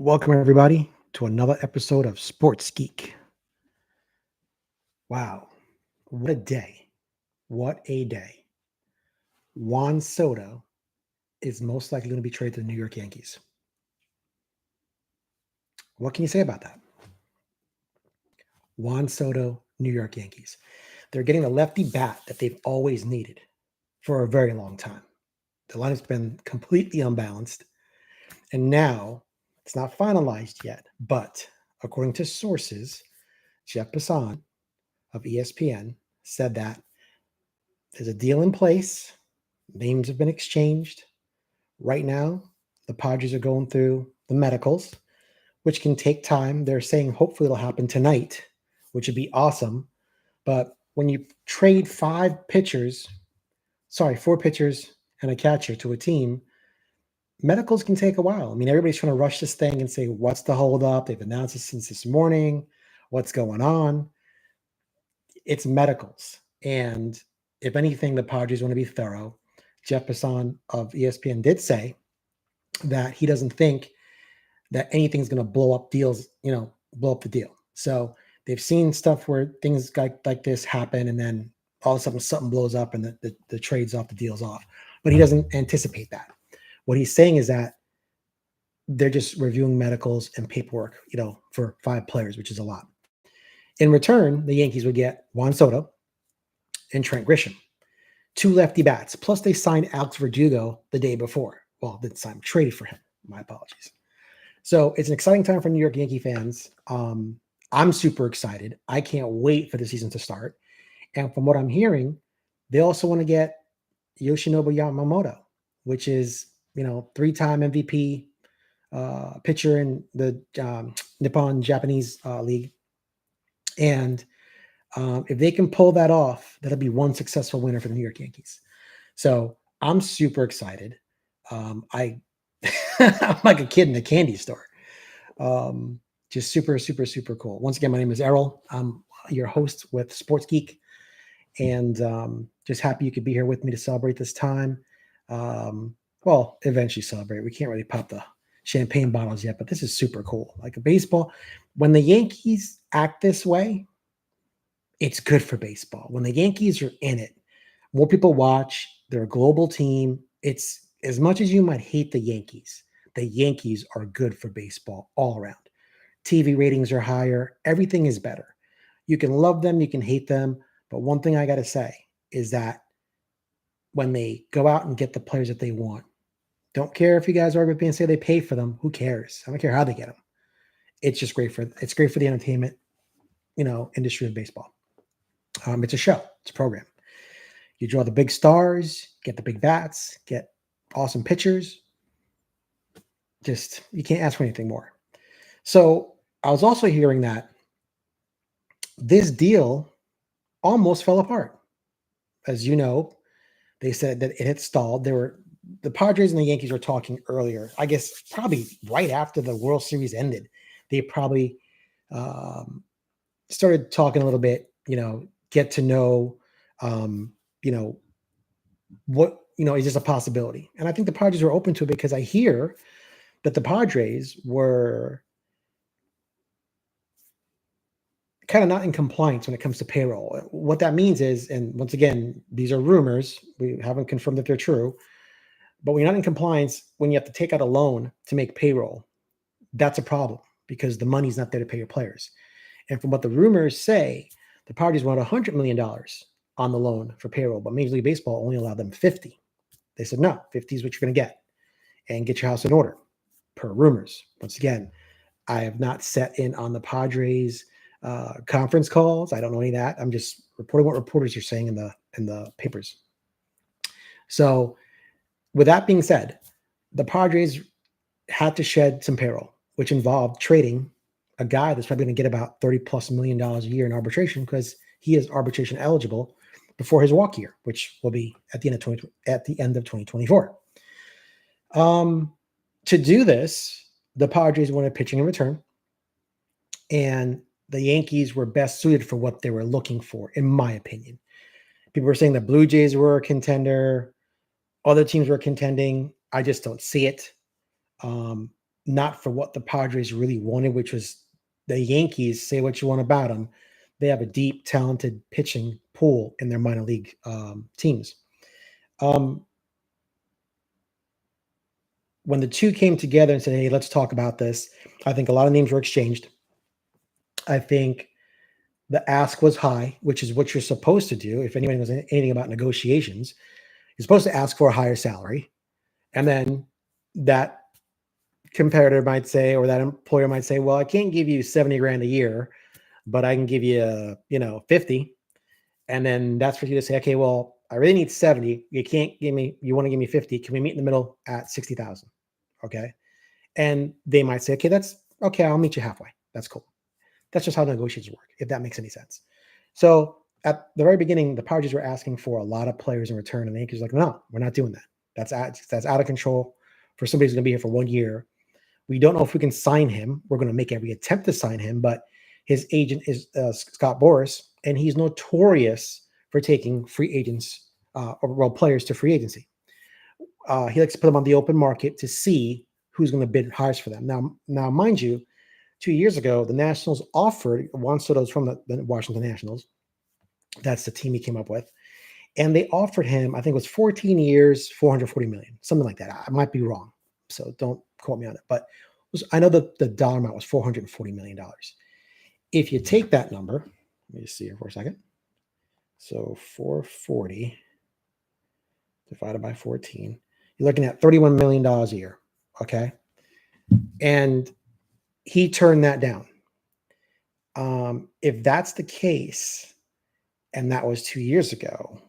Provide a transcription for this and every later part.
Welcome, everybody, to another episode of Sports Geek. Wow, what a day! What a day. Juan Soto is most likely going to be traded to the New York Yankees. What can you say about that? Juan Soto, New York Yankees. They're getting the lefty bat that they've always needed for a very long time. The lineup's been completely unbalanced, and now it's not finalized yet, but according to sources, Jeff Passan of ESPN said that there's a deal in place. Names have been exchanged. Right now, the Padres are going through the medicals, which can take time. They're saying hopefully it'll happen tonight, which would be awesome. But when you trade four pitchers and a catcher to a team, medicals can take a while. I mean, everybody's trying to rush this thing and say, what's the holdup? They've announced it since this morning. What's going on? It's medicals. And if anything, the Padres want to be thorough. Jeff Passan of ESPN did say that he doesn't think that anything's going to blow up the deal. So they've seen stuff where things like this happen, and then all of a sudden something blows up and the trade's off, the deal's off. But he doesn't anticipate that. What he's saying is that they're just reviewing medicals and paperwork, for 5 players, which is a lot. In return, the Yankees would get Juan Soto and Trent Grisham, 2 lefty bats. Plus, they signed Alex Verdugo the day before. Well, didn't sign, traded for him. My apologies. So it's an exciting time for New York Yankee fans. I'm super excited. I can't wait for the season to start. And from what I'm hearing, they also want to get Yoshinobu Yamamoto, which is, 3-time MVP pitcher in the Nippon Japanese League. And if they can pull that off, that'll be one successful winner for the New York Yankees. So I'm super excited. I'm like a kid in a candy store. Just super, super, super cool. Once again, my name is Errol. I'm your host with Sports Geek, and just happy you could be here with me to celebrate this time. Eventually celebrate. We can't really pop the champagne bottles yet, but this is super cool. Like a baseball, when the Yankees act this way, it's good for baseball. When the Yankees are in it, more people watch. They're a global team. It's as much as you might hate the Yankees are good for baseball all around. TV ratings are higher. Everything is better. You can love them, you can hate them. But one thing I got to say is that when they go out and get the players that they want, don't care if you guys are being say they pay for them. Who cares? I don't care how they get them. It's just great for the entertainment, industry of baseball. It's a show. It's a program. You draw the big stars, get the big bats, get awesome pitchers. Just, you can't ask for anything more. So I was also hearing that this deal almost fell apart. As you know, they said that it had stalled. The Padres and the Yankees were talking earlier, I guess probably right after the World Series ended. They probably started talking a little bit, get to know, what, is this a possibility? And I think the Padres were open to it because I hear that the Padres were kind of not in compliance when it comes to payroll. What that means is, and once again, these are rumors. We haven't confirmed that they're true. But when you're not in compliance, when you have to take out a loan to make payroll, that's a problem because the money's not there to pay your players. And from what the rumors say, the Padres wanted $100 million on the loan for payroll, but Major League Baseball only allowed them 50. They said, no, 50 is what you're going to get, and get your house in order, per rumors. Once again, I have not set in on the Padres conference calls. I don't know any of that. I'm just reporting what reporters are saying in the papers. So with that being said, the Padres had to shed some payroll, which involved trading a guy that's probably going to get about $30+ million a year in arbitration because he is arbitration eligible before his walk year, which will be at the end of 2024. To do this, the Padres wanted pitching in return, and the Yankees were best suited for what they were looking for, in my opinion. People were saying the Blue Jays were a contender. Other teams were contending. I just don't see it. not for what the Padres really wanted, which was the Yankees. Say what you want about them, they have a deep, talented pitching pool in their minor league teams. Um, when the two came together and said, "Hey, let's talk about this," I think a lot of names were exchanged. I think the ask was high, which is what you're supposed to do. If anyone knows anything about negotiations, you're supposed to ask for a higher salary, and then that competitor might say, or that employer might say, "Well, I can't give you 70 grand a year, but I can give you, 50." And then that's for you to say, "Okay, well, I really need 70. You can't give me, you want to give me 50. Can we meet in the middle at 60,000?" Okay. And they might say, "Okay, that's okay. I'll meet you halfway. That's cool." That's just how negotiations work, if that makes any sense. So at the very beginning, the Padres were asking for a lot of players in return, and the Yankees were like, "No, we're not doing that. That's out of control for somebody who's going to be here for 1 year. We don't know if we can sign him. We're going to make every attempt to sign him, but his agent is Scott Boras, and he's notorious for taking free agents or players to free agency. He likes to put them on the open market to see who's going to bid highest for them. Now, mind you, 2 years ago, the Nationals offered Juan Soto from the Washington Nationals. That's the team he came up with, and they offered him, I think it was 14 years, 440 million, something like that. I might be wrong, so don't quote me on it, but I know that the dollar amount was $440 million. If you take that number, let me just see here for a second. So 440 divided by 14, you're looking at $31 million a year. Okay. And he turned that down. If that's the case, and that was 2 years ago,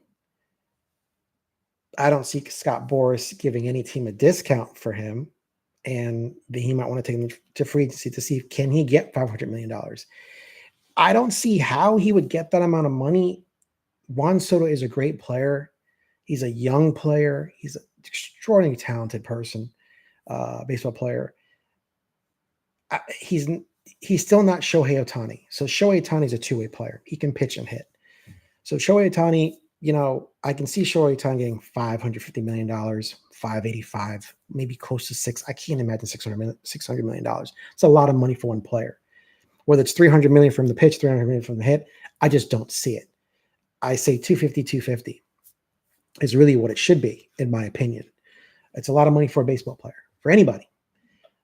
I don't see Scott Boras giving any team a discount for him, and he might want to take him to free agency to see can he get $500 million. I don't see how he would get that amount of money. Juan Soto is a great player. He's a young player. He's an extraordinarily talented person, baseball player. He's still not Shohei Ohtani. So Shohei Ohtani is a two-way player. He can pitch and hit. So Shohei Ohtani, I can see Shohei Ohtani getting $550 million, $585, maybe close to $6. I can't imagine $600 million. It's a lot of money for one player. Whether it's $300 million from the pitch, $300 million from the hit, I just don't see it. I say 250 is really what it should be, in my opinion. It's a lot of money for a baseball player, for anybody.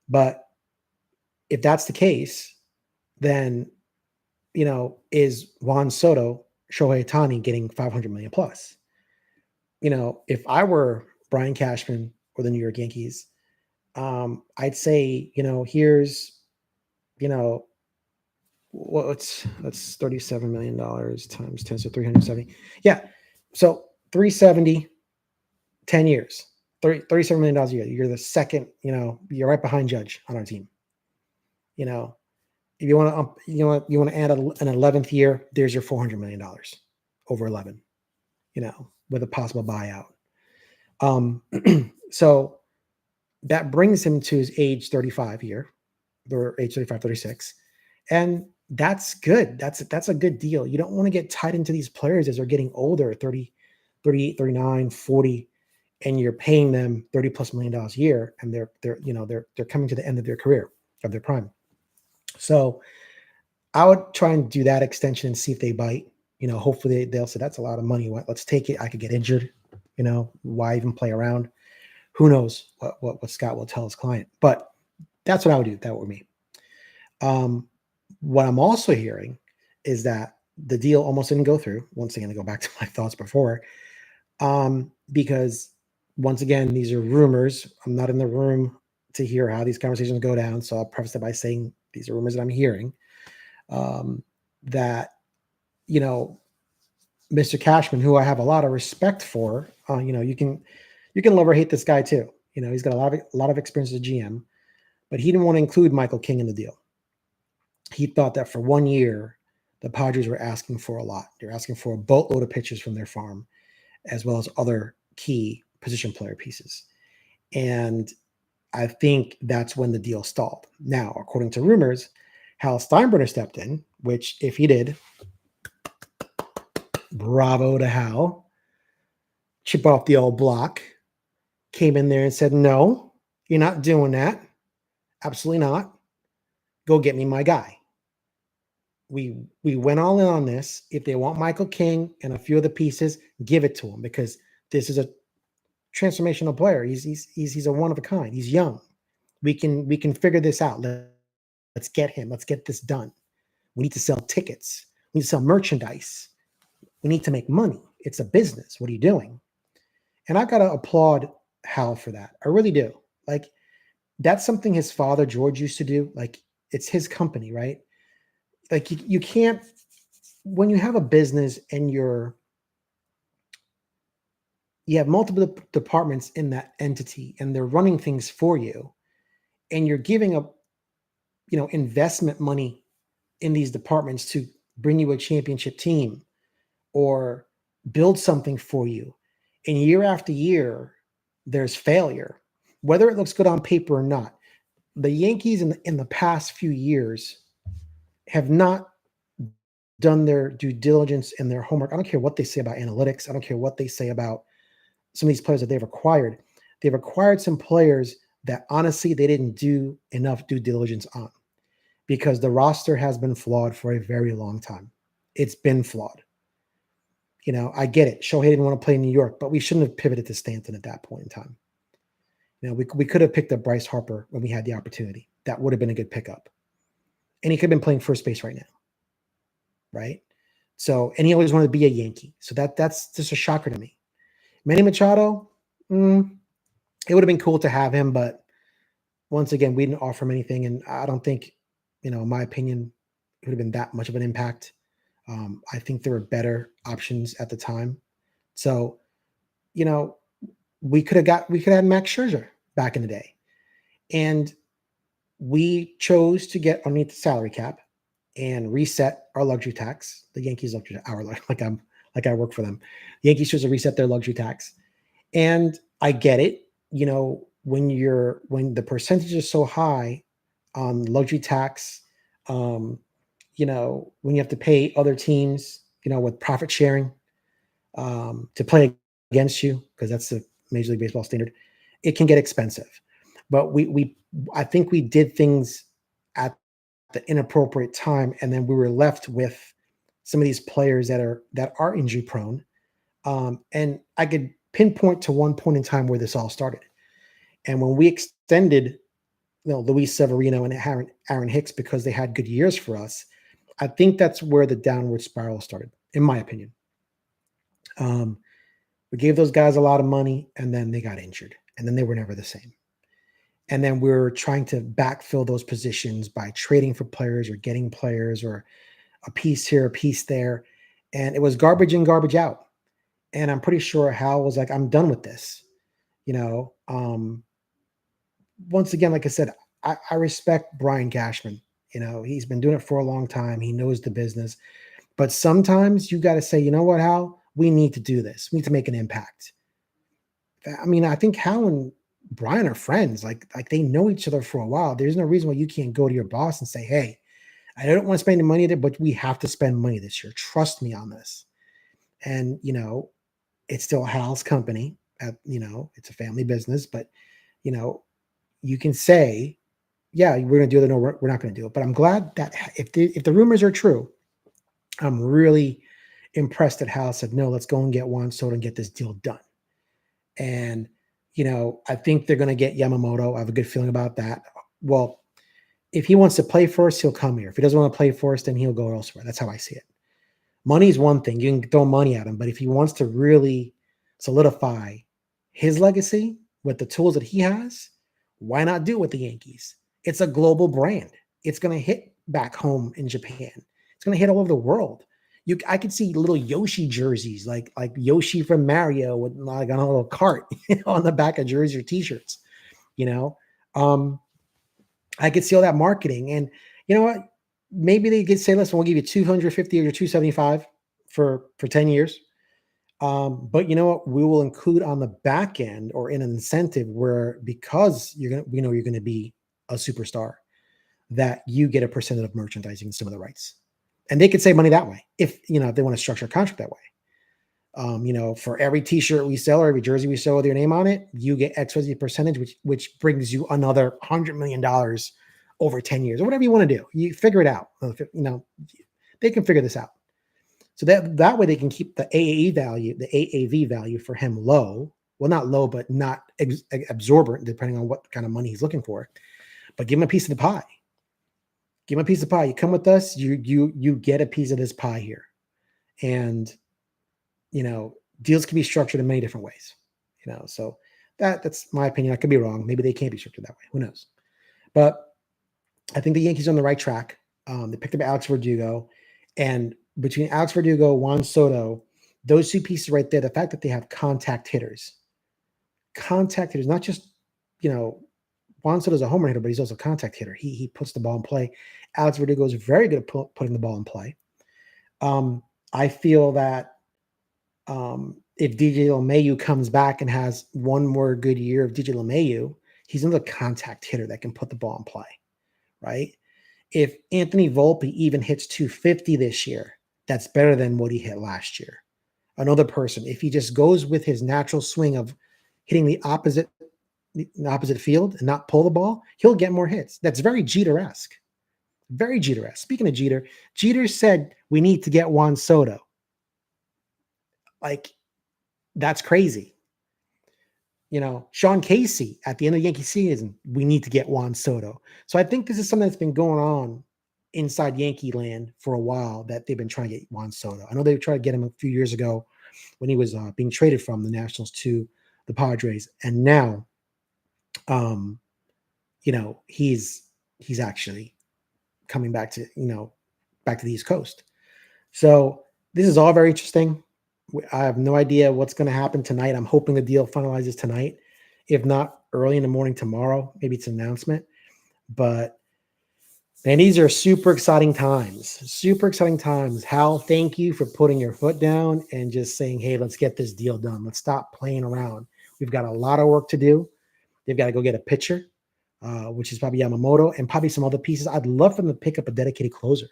But if that's the case, then, is Juan Soto, Shohei Ohtani getting $500 million plus? If I were Brian Cashman or the New York Yankees, I'd say, here's, that's $37 million times 10, so 370. Yeah. So 370, 10 years, $37 million a year. You're the second, you're right behind Judge on our team. If you want to, you want to add an 11th year, there's your $400 million over 11, with a possible buyout. So that brings him to his age 35 year, or age 35, 36. And that's good. That's a good deal. You don't want to get tied into these players as they're getting older, 30, 38, 39, 40, and you're paying them $30+ million a year, and they're coming to the end of their career, of their prime. So I would try and do that extension and see if they bite. Hopefully they'll say that's a lot of money. Let's take it. I could get injured. Why even play around? Who knows what Scott will tell his client? But that's what I would do. That would be me. What I'm also hearing is that the deal almost didn't go through. Once again, to go back to my thoughts before, because once again, these are rumors. I'm not in the room to hear how these conversations go down. So I'll preface it by saying these are rumors that I'm hearing, that, Mr. Cashman, who I have a lot of respect for, you can love or hate this guy too. He's got a lot of experience as a GM, but he didn't want to include Michael King in the deal. He thought that for 1 year, the Padres were asking for a lot. They're asking for a boatload of pitchers from their farm, as well as other key position player pieces. And I think that's when the deal stalled. Now, according to rumors, Hal Steinbrenner stepped in, which if he did, bravo to Hal, chip off the old block, came in there and said, "No, you're not doing that. Absolutely not. Go get me my guy. We went all in on this. If they want Michael King and a few of the pieces, give it to him because this is a transformational player. He's a one of a kind. He's young. We can figure this out. Let's get him. Let's get this done. We need to sell tickets. We need to sell merchandise. We need to make money. It's a business. What are you doing? And I gotta applaud Hal for that. I really do. Like that's something his father George used to do. Like it's his company, right? Like you can't when you have a business and you have multiple departments in that entity and they're running things for you and you're giving up investment money in these departments to bring you a championship team or build something for you and year after year there's failure whether it looks good on paper or not. The Yankees in the past few years have not done their due diligence and their homework. I don't care what they say about analytics. I don't care what they say about some of these players that they've acquired. They've acquired some players that honestly they didn't do enough due diligence on because the roster has been flawed for a very long time. It's been flawed. I get it. Shohei didn't want to play in New York, but we shouldn't have pivoted to Stanton at that point in time. We could have picked up Bryce Harper when we had the opportunity. That would have been a good pickup. And he could have been playing first base right now. Right? So, and he always wanted to be a Yankee. So that's just a shocker to me. Manny Machado, it would have been cool to have him, but once again, we didn't offer him anything. And I don't think, in my opinion, it would have been that much of an impact. I think there were better options at the time. So, we could have had Max Scherzer back in the day. And we chose to get underneath the salary cap and reset our luxury tax. The Yankees luxury like I work for them. The Yankees chose to reset their luxury tax. And I get it. When the percentage is so high on luxury tax, when you have to pay other teams, with profit sharing, to play against you, because that's the Major League Baseball standard, it can get expensive. But I think we did things at the inappropriate time, and then we were left with some of these players that are injury prone. And I could pinpoint to one point in time where this all started. And when we extended, Luis Severino and Aaron Hicks because they had good years for us, I think that's where the downward spiral started, in my opinion. We gave those guys a lot of money, and then they got injured, and then they were never the same. And then we're trying to backfill those positions by trading for players or getting players or a piece here, a piece there. And it was garbage in, garbage out. And I'm pretty sure Hal was like, I'm done with this. Once again, like I said, I respect Brian Cashman. He's been doing it for a long time. He knows the business. But sometimes you got to say, you know what, Hal? We need to do this. We need to make an impact. I think Hal and Brian are friends. Like they know each other for a while. There's no reason why you can't go to your boss and say, hey, I don't want to spend the money there, but we have to spend money this year. Trust me on this. And, it's still Hal's company. It's a family business, but, you can say, yeah, we're going to do it. No, we're not going to do it. But I'm glad that if the rumors are true, I'm really impressed that Hal said, no, let's go and get Juan Soto and get this deal done. And, I think they're going to get Yamamoto. I have a good feeling about that. Well, if he wants to play first, he'll come here. If he doesn't want to play first, then he'll go elsewhere. That's how I see it. Money is one thing. You can throw money at him, but if he wants to really solidify his legacy with the tools that he has, why not do it with the Yankees? It's a global brand. It's going to hit back home in Japan. It's going to hit all over the world. I could see little Yoshi jerseys, like Yoshi from Mario with like on a little cart on the back of jerseys or T-shirts. I could see all that marketing, and you know what? Maybe they could say, "Listen, we'll give you 250 or 275 for 10 years." But you know what? We will include on the back end or in an incentive where because you're going to be a superstar, that you get a percentage of merchandising and some of the rights. And they could save money that way if they want to structure a contract that way. For every T-shirt we sell or every jersey we sell with your name on it, you get XYZ percentage, which brings you another $100 million over 10 years, or whatever you want to do. You figure it out. They can figure this out. So that way they can keep the AAV value for him low. Well, not low, but not absorbent, depending on what kind of money he's looking for. But give him a piece of the pie. Give him a piece of pie. You come with us, you get a piece of this pie here. And deals can be structured in many different ways. So that's my opinion. I could be wrong. Maybe they can't be structured that way. Who knows? But I think the Yankees are on the right track. They picked up Alex Verdugo, and between Alex Verdugo, Juan Soto, those two pieces right there, the fact that they have contact hitters, not just, Juan Soto's a home run hitter, but he's also a contact hitter. He puts the ball in play. Alex Verdugo is very good at putting the ball in play. I feel that if DJ LeMahieu comes back and has one more good year of DJ LeMahieu, he's another contact hitter that can put the ball in play, right? If Anthony Volpe even hits 250 this year, that's better than what he hit last year. Another person, if he just goes with his natural swing of hitting the opposite field and not pull the ball, he'll get more hits. That's very Jeter-esque. Very Jeter-esque. Speaking of Jeter, Jeter said we need to get Juan Soto. Like, that's crazy. Sean Casey at the end of the Yankee season, we need to get Juan Soto. So I think this is something that's been going on inside Yankee land for a while, that they've been trying to get Juan Soto. I know they tried to get him a few years ago when he was being traded from the Nationals to the Padres. And now, he's actually coming back to the East Coast. So this is all very interesting. I have no idea what's going to happen tonight. I'm hoping the deal finalizes tonight. If not, early in the morning tomorrow, maybe it's an announcement. But man, these are super exciting times. Super exciting times. Hal, thank you for putting your foot down and just saying, hey, let's get this deal done. Let's stop playing around. We've got a lot of work to do. They've got to go get a pitcher, which is probably Yamamoto, and probably some other pieces. I'd love for them to pick up a dedicated closer.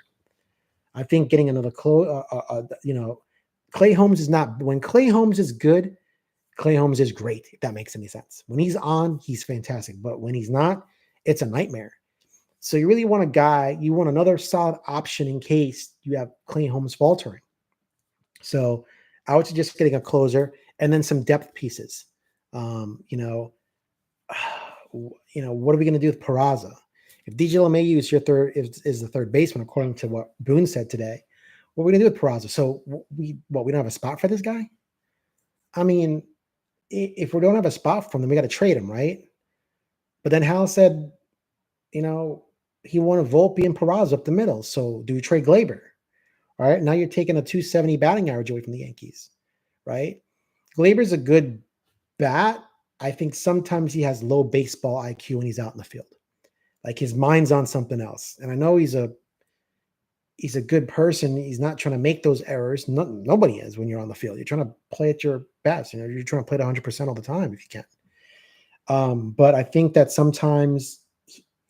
I think getting another Clay Holmes is not, when Clay Holmes is good, Clay Holmes is great, if that makes any sense. When he's on, he's fantastic. But when he's not, it's a nightmare. So you really want another solid option in case you have Clay Holmes faltering. So I would suggest getting a closer and then some depth pieces. What are we going to do with Peraza? If DJ LeMahieu is the third baseman, according to what Boone said today, what are we going to do with Peraza? So we don't have a spot for this guy? I mean, if we don't have a spot for him, then we got to trade him, right? But then Hal said, he wanted Volpe and Peraza up the middle. So do we trade Glaber? All right, now you're taking a 270 batting average away from the Yankees, right? Glaber's a good bat. I think sometimes he has low baseball IQ when he's out in the field. Like, his mind's on something else. And I know he's a good person. He's not trying to make those errors. Nobody is when you're on the field. You're trying to play at your best. You're trying to play at 100% all the time if you can. But I think that sometimes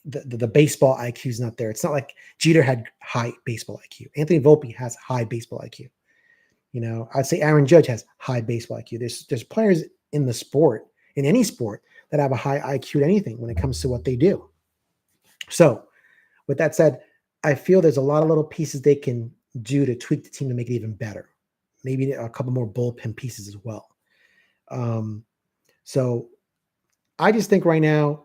the baseball IQ is not there. It's not like Jeter had high baseball IQ. Anthony Volpe has high baseball IQ. I'd say Aaron Judge has high baseball IQ. There's players in the sport, in any sport, that have a high IQ to anything when it comes to what they do. So with that said, I feel there's a lot of little pieces they can do to tweak the team to make it even better. Maybe a couple more bullpen pieces as well. So I just think right now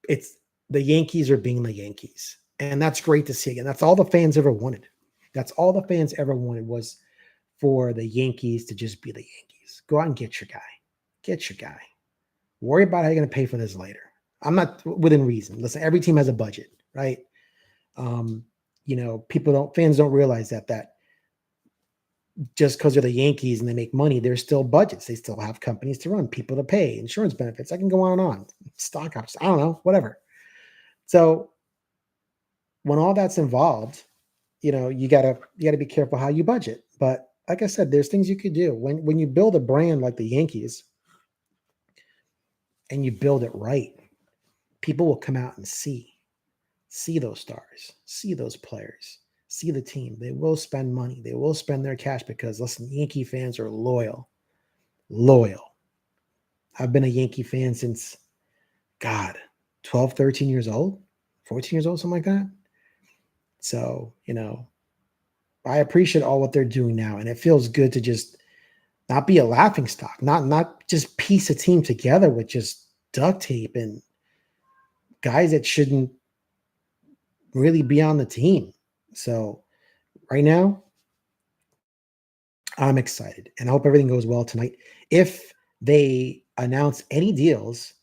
it's the Yankees are being the Yankees. And that's great to see again. That's all the fans ever wanted. That's all the fans ever wanted, was for the Yankees to just be the Yankees. Go out and get your guy. Get your guy. Worry about how you're going to pay for this later. I'm not within reason. Listen, every team has a budget, right? Fans don't realize that just because they're the Yankees and they make money, there's still budgets. They still have companies to run, people to pay, insurance benefits. I can go on and on. Stock options. I don't know, whatever. So when all that's involved, you gotta be careful how you budget. But like I said, there's things you could do when you build a brand like the Yankees and you build it right. People will come out and see those stars, see those players. see the team. They will spend money. They will spend their cash because, listen, Yankee fans are loyal. Loyal. I've been a Yankee fan since, God, 12, 13 years old, 14 years old, something like that. So, I appreciate all what they're doing now. And it feels good to just not be a laughing stock, not just piece a team together with just duct tape and guys that shouldn't really be on the team. So right now, I'm excited and I hope everything goes well tonight. If they announce any deals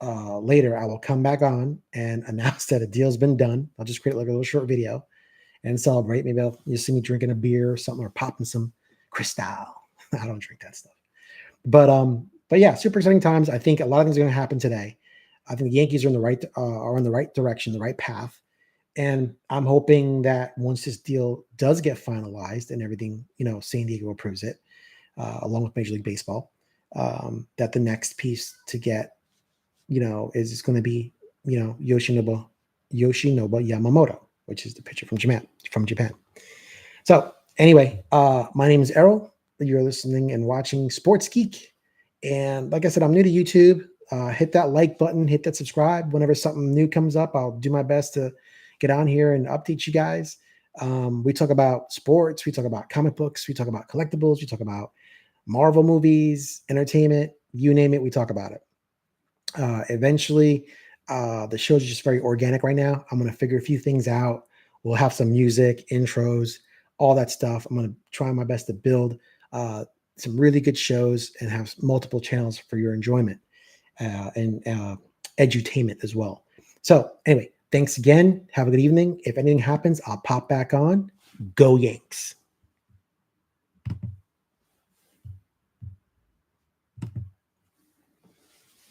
later, I will come back on and announce that a deal's been done. I'll just create like a little short video and celebrate. Maybe you'll see me drinking a beer or something or popping some Cristal. I don't drink that stuff. But yeah, super exciting times. I think a lot of things are going to happen today. I think the Yankees are in the right direction, the right path. And I'm hoping that once this deal does get finalized and everything, San Diego approves it, along with Major League Baseball, that the next piece to get, is going to be, Yoshinobu Yamamoto, which is the pitcher from Japan. So anyway, my name is Errol. You're listening and watching Sports Geek. And like I said, I'm new to YouTube. Hit that like button, hit that subscribe. Whenever something new comes up, I'll do my best to get on here and update you guys. We talk about sports, we talk about comic books, we talk about collectibles, we talk about Marvel movies, entertainment, you name it, we talk about it. Eventually, the show's just very organic right now. I'm going to figure a few things out. We'll have some music, intros, all that stuff. I'm going to try my best to build some really good shows and have multiple channels for your enjoyment and edutainment as well. So anyway, thanks again. Have a good evening. If anything happens, I'll pop back on. Go Yanks.